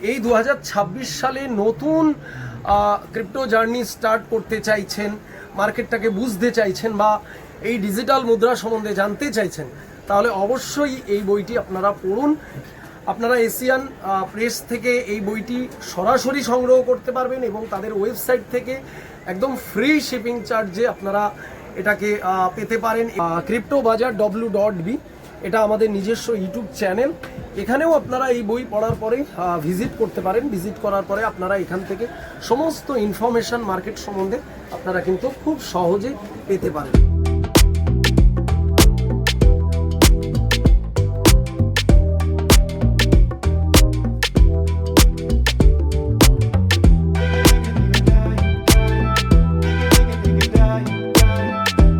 এই 2026 সালে নতুন ক্রিপ্টো জার্নি স্টার্ট করতে চাইছেন, মার্কেটটাকে বুঝতে চাইছেন বা এই ডিজিটাল মুদ্রা সম্বন্ধে জানতে চাইছেন, তাহলে অবশ্যই এই বইটি আপনারা পড়ুন। আপনারা এশিয়ান প্রেস থেকে এই বইটি সরাসরি সংগ্রহ করতে পারবেন এবং তাদের ওয়েবসাইট থেকে একদম ফ্রি শিপিং চার্জে আপনারা এটাকে পেতে পারেন। cryptobazaar.w.b এটা আমাদের নিজস্ব ইউটিউব চ্যানেল, এখানেও আপনারা এই বই পড়ার পরে ভিজিট করতে পারেন। ভিজিট করার পরে আপনারা এখান থেকে সমস্ত ইনফরমেশন মার্কেট সম্বন্ধে আপনারা কিন্তু খুব সহজে পেতে পারেন।